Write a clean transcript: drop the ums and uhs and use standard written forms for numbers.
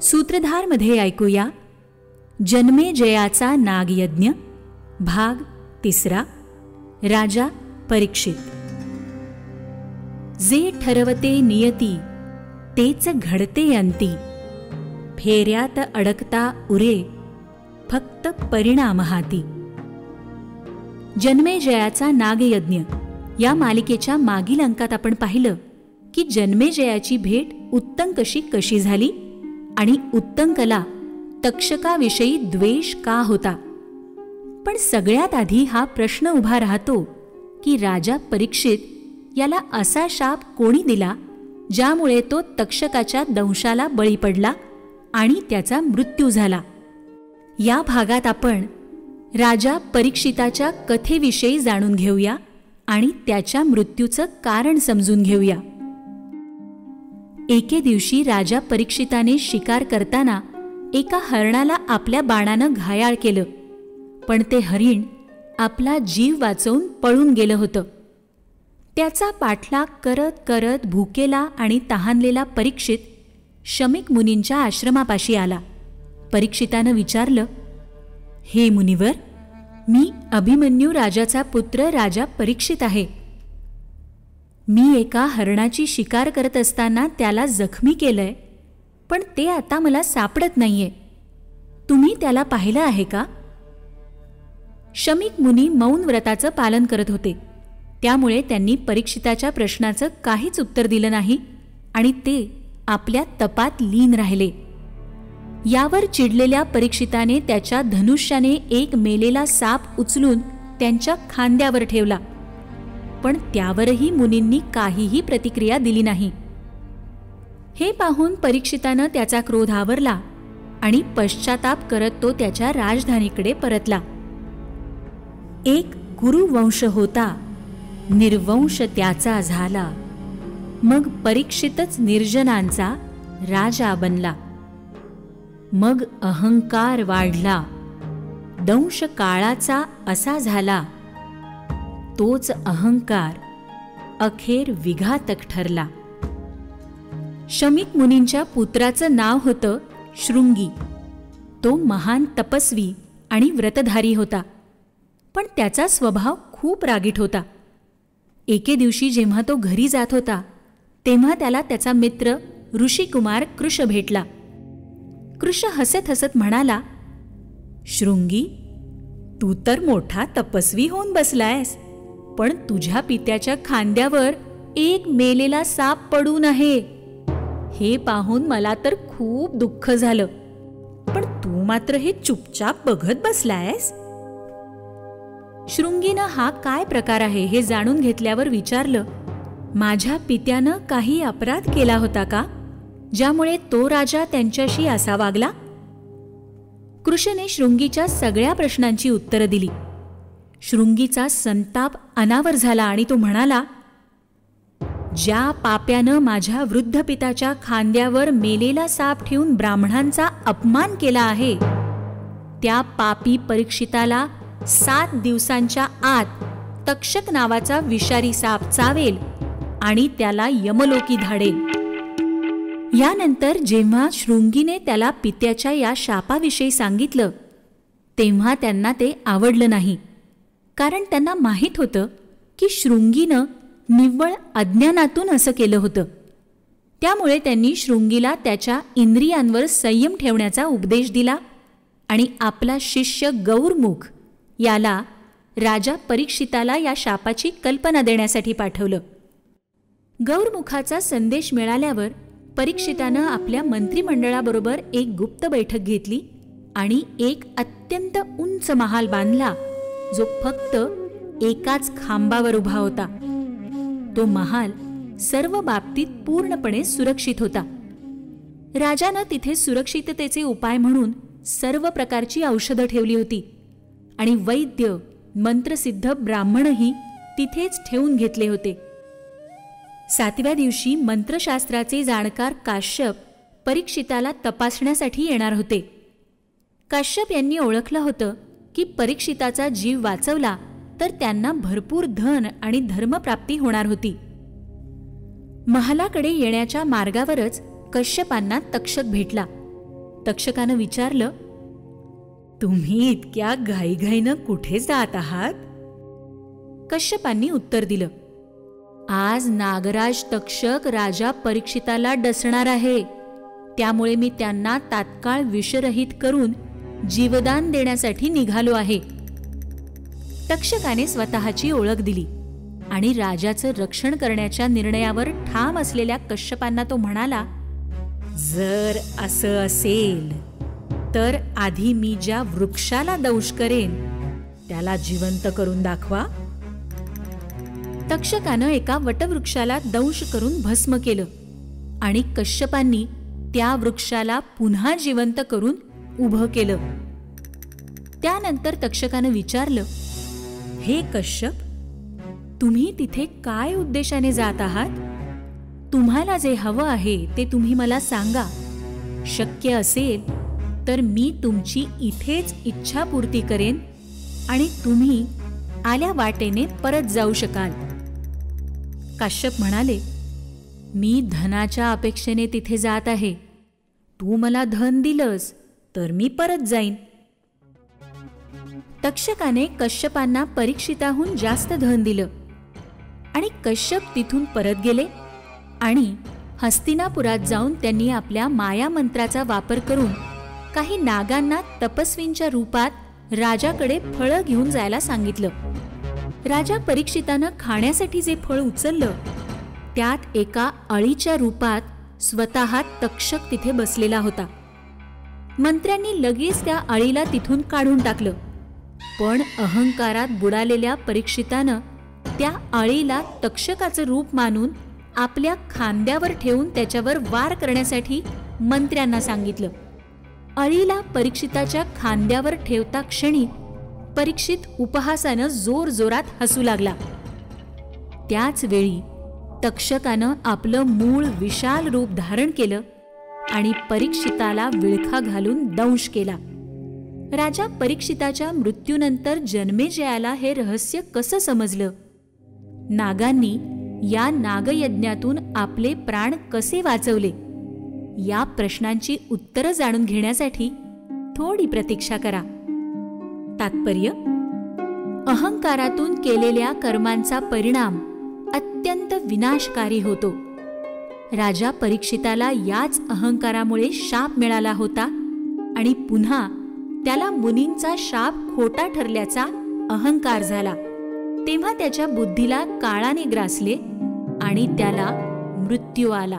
सूत्रधारमध्ये ऐकूया जन्मेजयाचा नागयज्ञ भाग 3 राजा परीक्षित. जे ठरवते नियती तेच घडते अंती, फेऱ्यात अडकता उरे फक्त परिणाम हाती. जन्मेजयाचा नागयज्ञ या मालिकेच्या मागील अंकात आपण पाहिलं की जन्मेजयाची भेट उत्तंकशी कशी झाली आणि उत्तंकला तक्षकाविषयी द्वेष का होता. पण सगळ्यात आधी हा प्रश्न उभा राहतो की राजा परीक्षित याला असा शाप कोणी दिला ज्यामुळे तो तक्षकाच्या दंशाला बळी पडला आणि त्याचा मृत्यू झाला. या भागात आपण राजा परीक्षिताच्या कथेविषयी जाणून घेऊया आणि त्याच्या मृत्यूचं कारण समजून घेऊया. एके दिवशी राजा परीक्षिताने शिकार करताना एका हरणाला आपल्या बाणानं घायाळ केलं, पण ते हरिण आपला जीव वाचवून पळून गेलं होतं. त्याचा पाठलाग करत करत भुकेला आणि तहानलेला परीक्षित शमीक मुनींच्या आश्रमापाशी आला. परीक्षितानं विचारलं, हे मुनिवर, मी अभिमन्यू राजाचा पुत्र राजा परीक्षित आहे. मी एका हरणाची शिकार करत असताना त्याला जखमी केलंय, पण ते आता मला सापडत नाहीये. तुम्ही त्याला पाहिलं आहे का? शमीक मुनी मौन व्रताचं पालन करत होते, त्यामुळे त्यांनी परीक्षिताच्या प्रश्नाचं काहीच उत्तर दिलं नाही आणि ते आपल्या तपात लीन राहिले. यावर चिडलेल्या परीक्षिताने त्याच्या धनुष्याने एक मेलेला साप उचलून त्यांच्या खांद्यावर ठेवला, पण त्यावरही मुनींनी काहीही प्रतिक्रिया दिली नाही. हे पाहून परीक्षितानं त्याचा क्रोध आवरला आणि पश्चाताप करत तो त्याच्या राजधानीकडे परतला. एक कुरुवंश होता, निर्वंश त्याचा झाला, मग परीक्षितच निर्जनांचा राजा बनला. मग अहंकार वाढला, दंश काळाचा असा झाला, तोच अहंकार अखेर विघातक ठरला. शमीक मुनींच्या पुत्राचं नाव होतं शृंगी. तो महान तपस्वी आणि व्रतधारी होता, पण त्याचा स्वभाव खूप रागीट होता. एके दिवशी जेव्हा तो घरी जात होता तेव्हा त्याला त्याचा मित्र ऋषिकुमार कृश भेटला. कृश हसत हसत म्हणाला, शृंगी, तू तर मोठा तपस्वी होऊन बसलायस, पण तुझ्या पित्याच्या खांद्यावर एक मेलेला साप पडून आहे. हे पाहून मला तर खूप दुःख झालं, पण तू मात्र हे चुपचाप बघत बसलायस. शृंगीनं हा काय प्रकार आहे हे जाणून घेतल्यावर विचारलं, माझ्या पित्यानं काही अपराध केला होता का, ज्यामुळे तो राजा त्यांच्याशी असा वागला? कृशने शृंगीच्या सगळ्या प्रश्नांची उत्तरं दिली. शृंगीचा संताप अनावर झाला आणि तो म्हणाला, ज्या पाप्यानं माझ्या वृद्ध पिताच्या खांद्यावर मेलेला साप ठेवून ब्राह्मणांचा अपमान केला आहे, त्या पापी परीक्षिताला 7 दिवसांच्या आत तक्षक नावाचा विषारी साप चावेल आणि त्याला यमलोकी धाडेल. यानंतर जेव्हा शृंगीने त्याला पित्याच्या या शापाविषयी सांगितलं तेव्हा त्यांना ते आवडलं नाही, कारण त्यांना माहीत होतं की शृंगीनं निव्वळ अज्ञानातून असं केलं होतं. त्यामुळे त्यांनी शृंगीला त्याच्या इंद्रियांवर संयम ठेवण्याचा उपदेश दिला आणि आपला शिष्य गौरमुख याला राजा परीक्षिताला या शापाची कल्पना देण्यासाठी पाठवलं. गौरमुखाचा संदेश मिळाल्यावर परीक्षितानं आपल्या मंत्रिमंडळाबरोबर एक गुप्त बैठक घेतली आणि एक अत्यंत उंच महाल बांधला, जो फक्त एकाच खांबावर उभा होता. तो महाल सर्व बाबतीत पूर्णपणे सुरक्षित होता. राजानं तिथे सुरक्षिततेचे उपाय म्हणून सर्व प्रकारची औषधं ठेवली होती आणि वैद्य, मंत्रसिद्ध ब्राह्मणही तिथेच ठेवून घेतले होते. 7व्या दिवशी मंत्रशास्त्राचे जाणकार काश्यप परीक्षिताला तपासण्यासाठी येणार होते. काश्यप यांनी ओळखलं होतं की परीक्षिताचा जीव वाचवला तर त्यांना भरपूर धन आणि धर्मप्राप्ती होणार होती. महालाकडे येण्याच्या मार्गावरच कश्यपांना तक्षक भेटला तक्षकानं विचारलं, तुम्ही इतक्या घाईघाईनं कुठे जात आहात? कश्यपांनी उत्तर दिलं, आज नागराज तक्षक राजा परीक्षिताला डसणार आहे, त्यामुळे मी त्यांना तात्काळ विषरहित करून जीवदान देण्यासाठी निघालो आहे. तक्षकाने स्वतःची ओळख दिली आणि राजाचं रक्षण करण्याच्या निर्णयावर ठाम असलेल्या कश्यपांना तो म्हणाला, जर असं असेल तर आधी मी ज्या वृक्षाला दंश करेन त्याला जिवंत करून दाखवा. तक्षकानं एका वटवृक्षाला दंश करून भस्म केलं आणि कश्यपांनी त्या वृक्षाला पुन्हा जिवंत करून उभं केलं. त्यानंतर तक्षकानं विचारलं, हे कश्यप, तुम्ही तिथे काय उद्देशाने जात आहात? तुम्हाला जे हवं आहे ते तुम्ही मला सांगा. शक्य असेल तर मी तुमची इथेच इच्छापूर्ती करेन आणि तुम्ही आल्या वाटेने परत जाऊ शकाल. काश्यप म्हणाले, मी धनाच्या अपेक्षेने तिथे जात आहे. तू मला धन दिलंस तर मी परत जाईन. तक्षकाने कश्यपांना परीक्षिताहून जास्त धन दिलं आणि कश्यप तिथून परत गेले आणि हस्तिनापुरात जाऊन त्यांनी आपल्या माया मंत्राचा वापर करून काही नागांना तपस्वींच्या रूपात राजाकडे फळं घेऊन जायला सांगितलं. राजा परीक्षितानं खाण्यासाठी जे फळ उचललं त्यात एका अळीच्या रूपात स्वतः तक्षक तिथे बसलेला होता. मंत्र्यांनी लगेच त्या अळीला तिथून काढून टाकलं, पण अहंकारात बुडालेल्या परीक्षितानं त्या अळीला तक्षकाचं रूप मानून आपल्या खांद्यावर ठेवून त्याच्यावर वार करण्यासाठी मंत्र्यांना सांगितलं. अळीला परीक्षिताच्या खांद्यावर ठेवता क्षणी परीक्षित उपहासानं जोरजोरात हसू लागला. त्याच वेळी तक्षकानं आपलं मूळ विशाल रूप धारण केलं आणि परीक्षिताला विळखा घालून दंश केला. राजा परीक्षिताच्या मृत्यूनंतर जन्मेजयाला हे रहस्य कसं समजलं? नागांनी या नागयज्ञातून आपले प्राण कसे वाचवले? या प्रश्नांची उत्तरं जाणून घेण्यासाठी थोडी प्रतीक्षा करा. तात्पर्य: अहंकारातून केलेल्या कर्मांचा परिणाम अत्यंत विनाशकारी होतो. राजा परीक्षिताला याच अहंकारामुळे शाप मिळाला होता आणि पुन्हा त्याला मुनींचा शाप खोटा ठरल्याचा अहंकार झाला. तेव्हा त्याच्या बुद्धीला काळाने ग्रासले आणि त्याला मृत्यू आला.